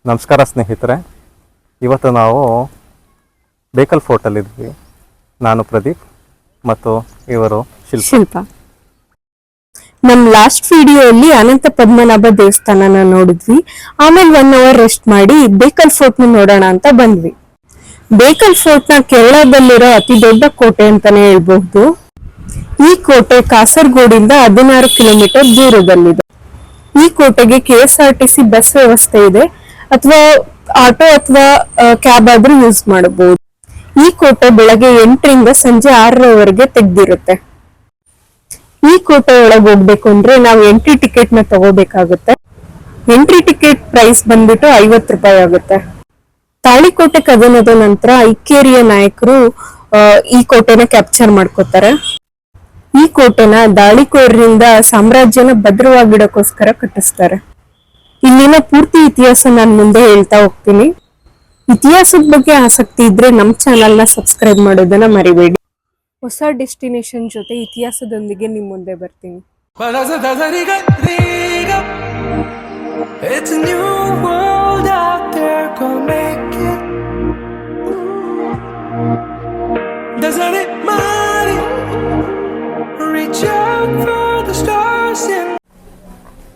ನಮಸ್ಕಾರ ಸ್ನೇಹಿತರೆ, ಇವತ್ತು ನಾವು ಬೇಕಲ್ ಫೋರ್ಟಲ್ಲಿದ್ವಿ. ನಾನು ಪ್ರದೀಪ್ ಮತ್ತು ಇವರು ಶಿಲ್ಪ. ನಮ್ ಲಾಸ್ಟ್ ವಿಡಿಯೋಲ್ಲಿ ಅನಂತ ಪದ್ಮನಾಭ ದೇವಸ್ಥಾನನ ನೋಡಿದ್ವಿ. ಆಮೇಲೆ 1 ಅವರ್ ರೆಸ್ಟ್ ಮಾಡಿ ಬೇಕಲ್ ಫೋರ್ಟ್ ನ ನೋಡೋಣ ಅಂತ ಬಂದ್ವಿ. ಬೇಕಲ್ ಫೋರ್ಟ್ ನ ಕೇರಳದಲ್ಲಿರೋ ಅತಿ ದೊಡ್ಡ ಕೋಟೆ ಅಂತಾನೆ ಹೇಳ್ಬಹುದು. ಈ ಕೋಟೆ ಕಾಸರಗೋಡಿಂದ 16 ಕಿಲೋಮೀಟರ್ ದೂರದಲ್ಲಿದೆ. ಈ ಕೋಟೆಗೆ KSRTC ಬಸ್ ವ್ಯವಸ್ಥೆ ಇದೆ, ಅಥವಾ ಆಟೋ ಅಥವಾ ಕ್ಯಾಬ್ ಆದ್ರೂ ಯೂಸ್ ಮಾಡಬಹುದು. ಈ ಕೋಟೆ ಬೆಳಗ್ಗೆ 8 ರಿಂದ ಸಂಜೆ 6ರವರೆಗೆ ತೆಗ್ದಿರುತ್ತೆ. ಈ ಕೋಟೆ ಒಳಗೆ ಹೋಗ್ಬೇಕು ಅಂದ್ರೆ ನಾವು ಎಂಟ್ರಿ ಟಿಕೆಟ್ ನ ತಗೋಬೇಕಾಗುತ್ತೆ. ಎಂಟ್ರಿ ಟಿಕೆಟ್ ಪ್ರೈಸ್ ಬಂದ್ಬಿಟ್ಟು 50 ರೂಪಾಯಿ ಆಗುತ್ತೆ. ತಾಳಿಕೋಟೆ ಕದನದ ನಂತರ ಇಕ್ಕೇರಿಯ ನಾಯಕರು ಈ ಕೋಟೆನ ಕ್ಯಾಪ್ಚರ್ ಮಾಡ್ಕೋತಾರೆ. ಈ ಕೋಟೆನ ದಾಳಿಕೋರರಿಂದ ಸಾಮ್ರಾಜ್ಯನ ಭದ್ರವಾಗಿಡಕ್ಕೋಸ್ಕರ ಕಟ್ಟಿಸ್ತಾರೆ. ಇಲ್ಲಿನ ಪೂರ್ತಿ ಇತಿಹಾಸ ನಾನು ಮುಂದೆ ಹೇಳ್ತಾ ಹೋಗ್ತೀನಿ. ಇತಿಹಾಸದ ಬಗ್ಗೆ ಆಸಕ್ತಿ ಇದ್ರೆ ನಮ್ಮ ಚಾನಲ್ ನ ಸಬ್ಸ್ಕ್ರೈಬ್ ಮಾಡೋದನ್ನ ಮರಿಬೇಡಿ. ಹೊಸ ಡೆಸ್ಟಿನೇಷನ್ ಜೊತೆ ಇತಿಹಾಸದೊಂದಿಗೆ ನಿಮ್ ಮುಂದೆ ಬರ್ತೀನಿ.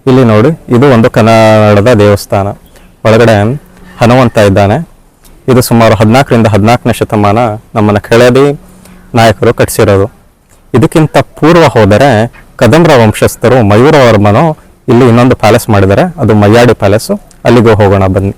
ಇಲ್ಲಿ ನೋಡಿ, ಇದು ಒಂದು ಕನ್ನಡದ ದೇವಸ್ಥಾನ. ಒಳಗಡೆ ಹನುಮಂತ ಇದ್ದಾನೆ. ಇದು ಸುಮಾರು 14 ರಿಂದ 14ನೇ ಶತಮಾನ ನಮ್ಮನ್ನ ಕೆಳದಿ ನಾಯಕರು ಕಟ್ಟಿಸಿರೋದು. ಇದಕ್ಕಿಂತ ಪೂರ್ವ ಹೋದರೆ ಕದಂಬರ ವಂಶಸ್ಥರು ಮಯೂರವರ್ಮನು ಇಲ್ಲಿ ಇನ್ನೊಂದು ಪ್ಯಾಲೇಸ್ ಮಾಡಿದ್ದಾರೆ. ಅದು ಮಯ್ಯಾಡಿ ಪ್ಯಾಲೇಸ್. ಅಲ್ಲಿಗೂ ಹೋಗೋಣ ಬನ್ನಿ.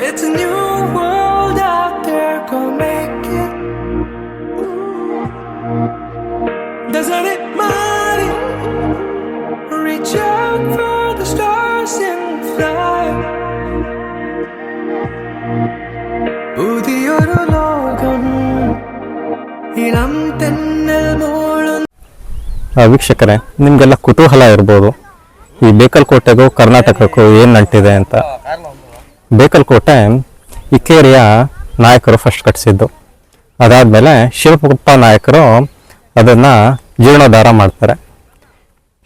It's a new world out there, go make it. Doesn't it matter? Reach out for the stars and fly. Udiyoro logam ilam tennal moolun. ವೀಕ್ಷಕರೇ, ನಿಮ್ಗೆಲ್ಲ ಕುತೂಹಲ ಇರ್ಬೋದು ಈ ಬೇಕಲ್ ಕೋಟೆಗೂ ಕರ್ನಾಟಕಕ್ಕೂ ಏನ್ ನಂಟಿದೆ ಅಂತ. ಬೇಕಲ್ ಕೋಟೆ ಇಕ್ಕೇರಿಯ ನಾಯಕರು ಫಸ್ಟ್ ಕಟ್ಟಿಸಿದ್ದು. ಅದಾದ್ಮೇಲೆ ಶಿವಪ್ಪ ನಾಯಕರು ಅದನ್ನ ಜೀರ್ಣೋದ್ಧಾರ ಮಾಡ್ತಾರೆ.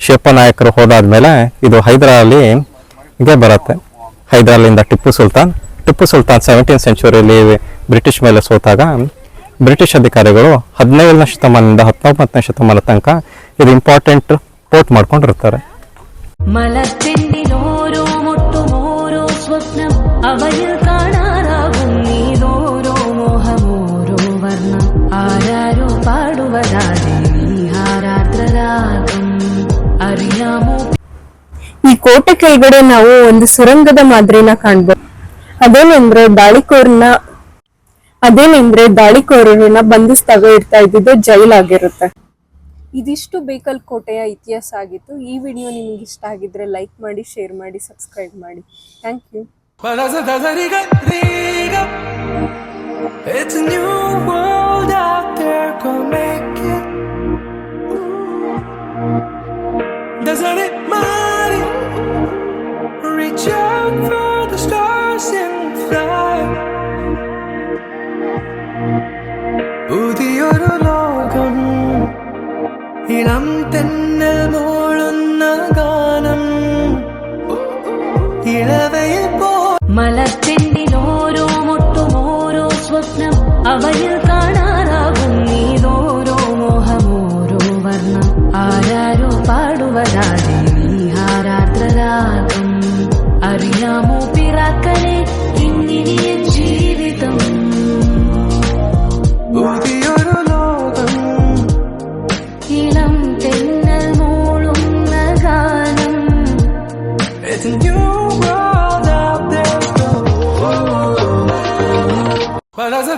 ಶಿವಪ್ಪ ನಾಯಕರು ಹೋದಾದ್ಮೇಲೆ ಇದು ಹೈದರಾಲಿಗೆ ಬರುತ್ತೆ. ಹೈದರಾಲಿಂದ ಟಿಪ್ಪು ಸುಲ್ತಾನ್ 17th ಸೆಂಚುರಿಯಲ್ಲಿ ಬ್ರಿಟಿಷ್ ಮೇಲೆ ಸೋತಾಗ ಬ್ರಿಟಿಷ್ ಅಧಿಕಾರಿಗಳು 17ನೇ ಶತಮಾನದಿಂದ 19ನೇ ಶತಮಾನ ತನಕ ಇದು ಇಂಪಾರ್ಟೆಂಟ್ ಪೋರ್ಟ್ ಮಾಡ್ಕೊಂಡಿರ್ತಾರೆ. ಈ ಕೋಟೆ ಕೆಳಗಡೆ ನಾವು ಒಂದು ಸುರಂಗದ ಮಾದರಿನ ಕಾಣ್ಬೋದು. ಅದೇನೆಂದ್ರೆ ದಾಳಿಕೋರರನ್ನ ಬಂಧಿಸಿದಾಗ ಇರ್ತಾ ಇದ್ದಿದ್ದು ಜೈಲಾಗಿರುತ್ತೆ. ಇದಿಷ್ಟು ಬೇಕಲ್ ಕೋಟೆಯ ಇತಿಹಾಸ ಆಗಿತ್ತು. ಈ ವಿಡಿಯೋ ನಿಮಗೆ ಇಷ್ಟ ಆಗಿದ್ರೆ ಲೈಕ್ ಮಾಡಿ, ಶೇರ್ ಮಾಡಿ, ಸಬ್ಸ್ಕ್ರೈಬ್ ಮಾಡಿ. Thank you. It's a new world out there, go make it. Doesn't it matter? Reach out for the stars and fly. Udiyoro logam ilam tennal moolunna gaanam ilavayil po മലത്തിണ്ടിലോരോ മുട്ടുമോരോ സ്വപ്നം അവയിൽ കാണാറാകും നീതോരോ മോഹമോരോ വർണ്ണം ആരാരോ പാടുവരാതെ നീഹാരാത്രരാഗം അറിയാമോ പിറാക്കളെ ഇന്നിനിയ ജീവിതം പുതിയൊരു ലോകം ഇളം തെന്നൽ മൂളുന്ന ഗാനം. It's a new world out there. But as a